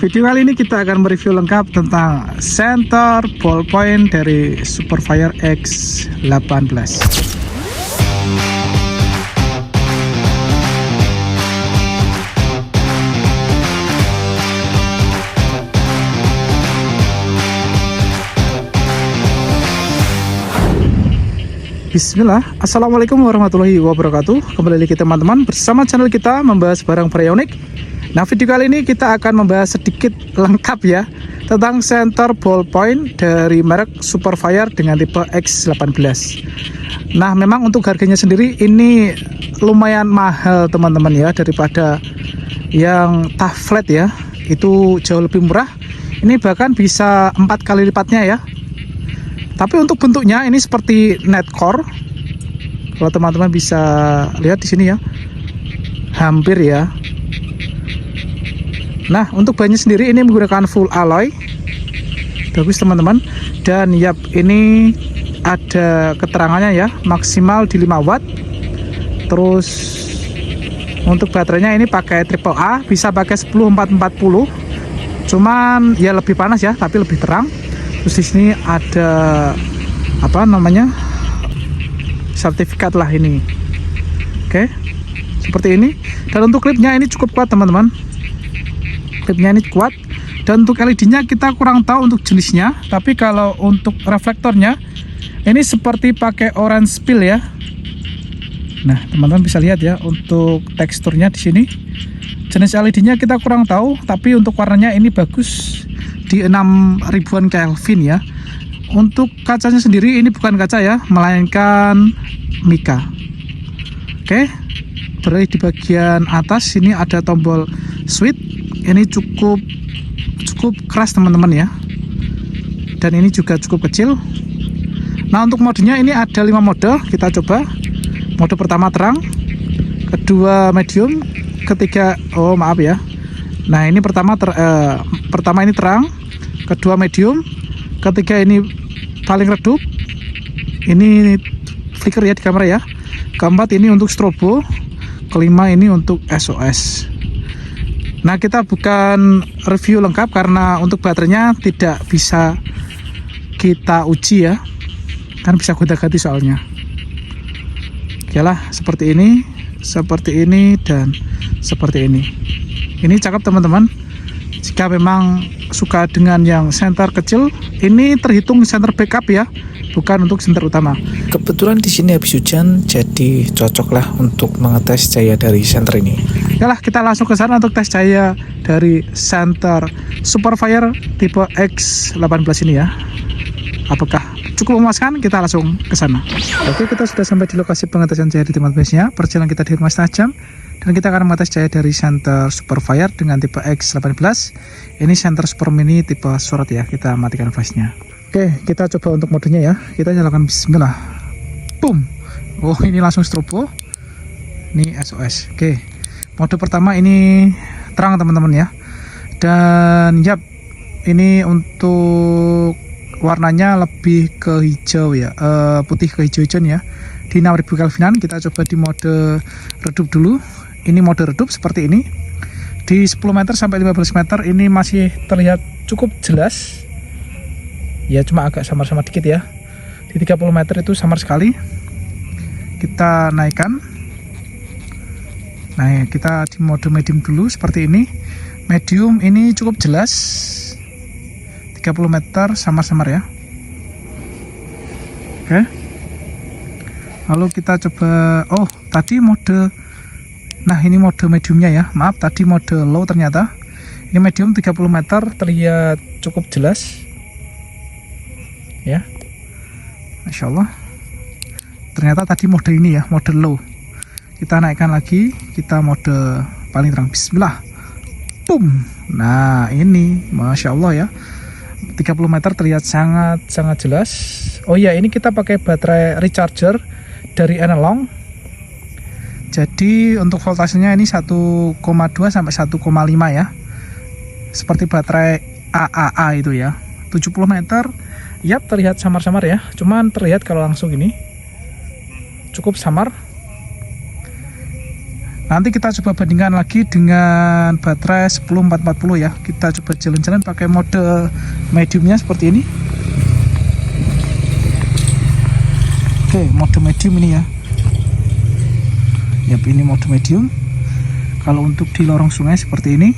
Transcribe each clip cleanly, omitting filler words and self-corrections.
video kali ini kita akan mereview lengkap tentang center ballpoint dari Superfire X18. Bismillah, Assalamualaikum warahmatullahi wabarakatuh. Kembali lagi teman-teman bersama channel kita membahas barang Bryonik. Nah, video kali ini kita akan membahas sedikit lengkap ya tentang center ballpoint dari merek Superfire dengan tipe X18. Nah, memang untuk harganya sendiri ini lumayan mahal teman-teman ya, daripada yang tough flat ya, itu jauh lebih murah. Ini bahkan bisa 4 kali lipatnya ya. Tapi untuk bentuknya ini seperti netcore. Kalau teman-teman bisa lihat di sini ya, hampir ya. Nah, untuk bannya sendiri ini menggunakan full alloy. Bagus teman-teman. Dan yap, ini ada keterangannya ya, maksimal di 5 watt. Terus untuk baterainya ini pakai AAA, bisa pakai 10440. Cuman ya lebih panas ya, tapi lebih terang. Terus di sini ada apa namanya, sertifikat lah ini. Oke, seperti ini. Dan untuk klipnya ini cukup kuat teman-teman. Klipnya ini kuat. Dan untuk LED-nya kita kurang tahu untuk jenisnya. Tapi kalau untuk reflektornya ini seperti pakai orange peel ya. Nah, teman-teman bisa lihat ya untuk teksturnya di sini. Jenis LED-nya kita kurang tahu. Tapi untuk warnanya ini bagus. Di 6000-an Kelvin ya. Untuk kacanya sendiri ini bukan kaca ya, melainkan mika. Oke, berarti di bagian atas ini ada tombol switch. Ini cukup keras teman-teman ya. Dan ini juga cukup kecil. Nah, untuk modenya ini ada 5 mode. Kita coba. Mode pertama terang, kedua medium, ketiga maaf ya. Nah, ini pertama ini terang, kedua medium, ketiga ini paling redup, ini flicker ya di kamera ya, keempat ini untuk strobo, kelima ini untuk SOS. Nah, kita bukan review lengkap karena untuk baterainya tidak bisa kita uji ya, kan bisa gonta-ganti soalnya. Oke lah, seperti ini, dan seperti ini. Ini cakep teman-teman. Jika memang suka dengan yang senter kecil, ini terhitung senter backup ya, bukan untuk senter utama. Kebetulan di sini habis hujan, jadi cocok lah untuk mengetes cahaya dari senter ini. Yalah, kita langsung ke sana untuk tes cahaya dari senter Superfire tipe X18 ini ya. Apakah cukup memuaskan? Kita langsung ke sana. Oke, kita sudah sampai di lokasi pengetesan cahaya di tempat base-nya. Perjalanan kita di rumah setengah jam. Dan kita akan mengetes cahaya dari center Superfire dengan tipe X18. Ini center Super Mini tipe sorot ya. Kita matikan flashnya. Oke, kita coba untuk modenya ya. Kita nyalakan bismillah. Boom. Oh, ini langsung strobo. Ini SOS. Oke. Mode pertama ini terang teman-teman ya. Dan yap, ini untuk warnanya lebih ke hijau ya. Putih ke hijau-hijauan ya. Di 6000 Kelvinan. Kita coba di mode redup dulu. Ini mode redup seperti ini. Di 10 meter sampai 15 meter ini masih terlihat cukup jelas. Ya, cuma agak samar-samar dikit ya. Di 30 meter itu samar sekali. Kita naikkan. Nah, kita di mode medium dulu seperti ini. Medium ini cukup jelas. 30 meter samar-samar ya. Oke. Lalu kita coba, tadi mode, nah ini mode mediumnya ya, maaf tadi mode low ternyata. Ini medium 30 meter terlihat cukup jelas ya, Masya Allah. Ternyata tadi mode ini ya, mode low. Kita naikkan lagi, kita mode paling terang, bismillah. Boom. Nah, ini Masya Allah ya, 30 meter terlihat sangat jelas. Oh iya, ini kita pakai baterai recharger dari Enelong. Jadi untuk voltasenya ini 1,2 sampai 1,5 ya. Seperti baterai AAA itu ya. 70 meter, yap terlihat samar-samar ya. Cuman terlihat kalau langsung ini cukup samar. Nanti kita coba bandingkan lagi dengan baterai 10440 ya. Kita coba jalan-jalan pakai mode mediumnya seperti ini. Oke, mode medium ini ya. Yap, ini mode medium. Kalau untuk di lorong sungai seperti ini.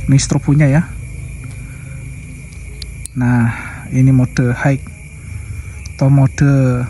Ini strobonya ya. Nah, ini mode high atau mode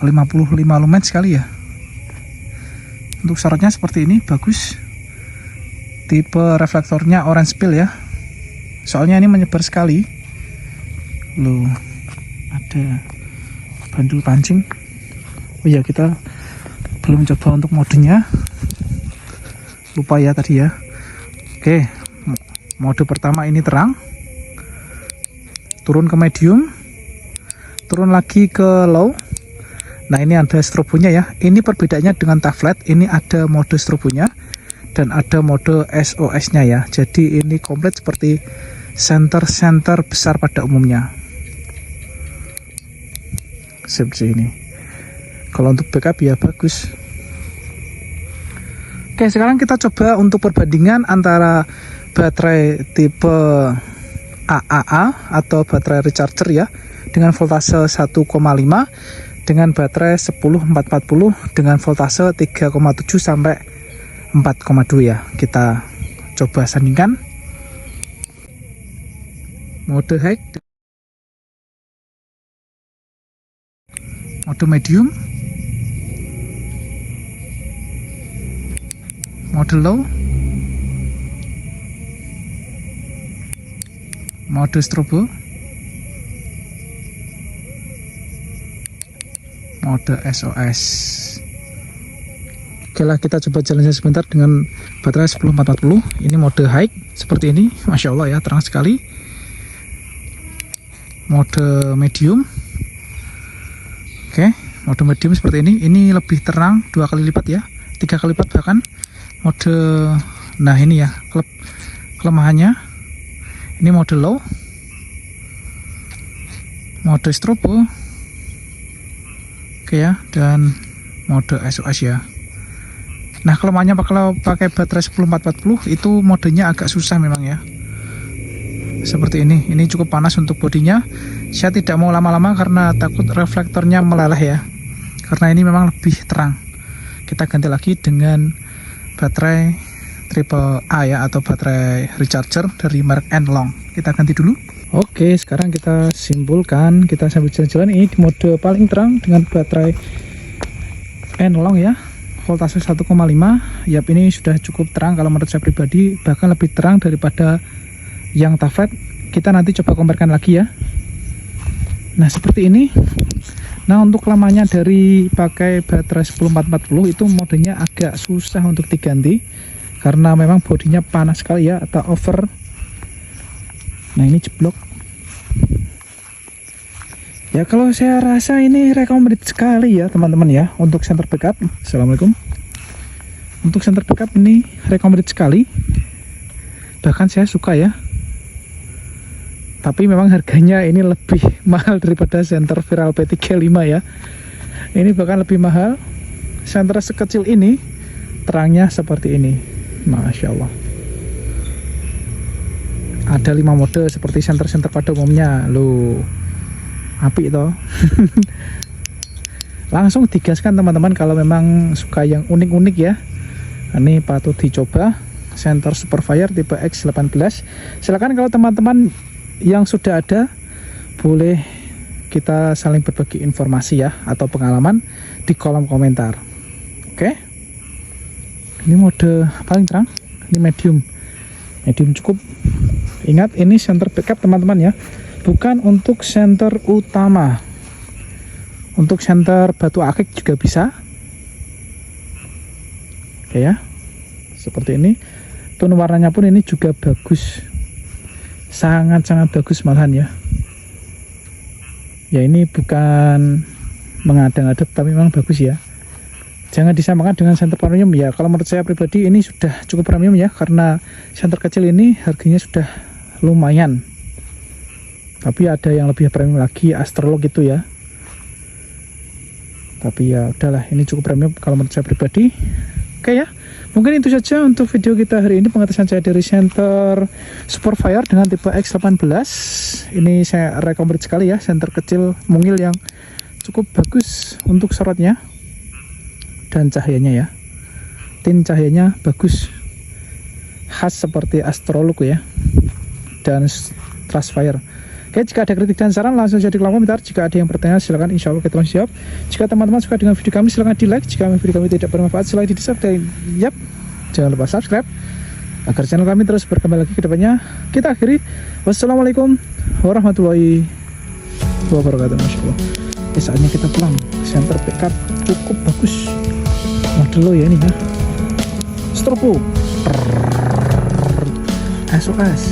55 lumen sekali ya. Untuk sorotnya seperti ini, bagus. Tipe reflektornya orange peel ya. Soalnya ini menyebar sekali. Loh, ada bandul pancing. Oh iya, kita belum coba untuk modenya. Lupa ya tadi ya. Oke, mode pertama ini terang. Turun ke medium. Turun lagi ke low. Nah, ini ada strobonya ya. Ini perbedaannya dengan tablet. Ini ada mode strobonya dan ada mode SOS-nya ya. Jadi ini komplit seperti senter besar pada umumnya. Seperti ini. Kalau untuk backup ya bagus. Oke, sekarang kita coba untuk perbandingan antara baterai tipe AAA atau baterai recharger ya, dengan voltase 1,5 dengan baterai 10440 dengan voltase 3,7 sampai 4,2 ya. Kita coba sandingkan mode high, mode medium, mode low, mode strobo, mode SOS. Oke lah, kita coba jalannya sebentar dengan baterai 10440. Ini mode high seperti ini, Masya Allah ya, terang sekali. Mode medium. Oke, mode medium seperti ini lebih terang 2 kali lipat ya, 3 kali lipat bahkan. Mode, nah ini ya kelemahannya. Ini mode low, mode strobo. Oke ya, dan mode SOS ya. Nah, kelemahannya kalau pakai baterai 10440 itu modenya agak susah memang ya. Seperti ini cukup panas untuk bodinya. Saya tidak mau lama-lama karena takut reflektornya meleleh ya. Karena ini memang lebih terang. Kita ganti lagi dengan baterai triple A ya, atau baterai recharger dari merek Enlong. Kita ganti dulu. Oke, sekarang kita simpulkan, kita sambil jalan-jalan ini di mode paling terang dengan baterai Enlong ya, voltase 1,5. Yap, ini sudah cukup terang kalau menurut saya pribadi, bahkan lebih terang daripada yang tablet. Kita nanti coba comparekan lagi ya. Nah, seperti ini. Nah, untuk lamanya dari pakai baterai 10440 itu modenya agak susah untuk diganti karena memang bodinya panas sekali ya, atau over. Nah, ini jeblok ya. Kalau saya rasa ini recommended sekali ya teman-teman ya untuk center backup. Assalamualaikum. Untuk center backup ini recommended sekali, bahkan saya suka ya. Tapi memang harganya ini lebih mahal daripada center Viral P35 ya. Ini bahkan lebih mahal. Center sekecil ini terangnya seperti ini, Masya Allah. Ada 5 mode seperti center-center pada umumnya. Loh, api toh. Langsung digaskan teman-teman kalau memang suka yang unik-unik ya. Ini patut dicoba. Center Superfire tipe X18. Silakan kalau teman-teman yang sudah ada, boleh kita saling berbagi informasi ya, atau pengalaman di kolom komentar. Oke, ini mode paling terang, ini medium cukup. Ingat, ini center backup teman-teman ya, bukan untuk center utama. Untuk center batu akik juga bisa. Oke ya, seperti ini. Tone warnanya pun ini juga bagus, sangat-sangat bagus malahan ya. Ya, ini bukan mengadang-adang tapi memang bagus ya. Jangan disamakan dengan center premium ya. Kalau menurut saya pribadi ini sudah cukup premium ya, karena center kecil ini harganya sudah lumayan. Tapi ada yang lebih premium lagi, Astrolog gitu ya. Tapi ya udahlah, ini cukup premium kalau menurut saya pribadi. Oke ya, mungkin itu saja untuk video kita hari ini, pengetesan saya dari senter Superfire dengan tipe X18. Ini saya recommend sekali ya, senter kecil mungil yang cukup bagus untuk sorotnya dan cahayanya ya. Tint cahayanya bagus, khas seperti Astrolux ya, dan Trustfire. Oke, jika ada kritik dan saran langsung saja di kolom komentar. Jika ada yang bertanya silakan, insya Allah kita langsung jawab. Jika teman-teman suka dengan video kami silakan di like. Jika video kami tidak bermanfaat silahkan di dislike, dan yap, jangan lupa subscribe agar channel kami terus berkembang lagi ke depannya. Kita akhiri, wassalamualaikum warahmatullahi wabarakatuh. Masya Allah. Oke, saatnya kita pulang. Center pickup cukup bagus model lo ya ini ya, strobo SOS.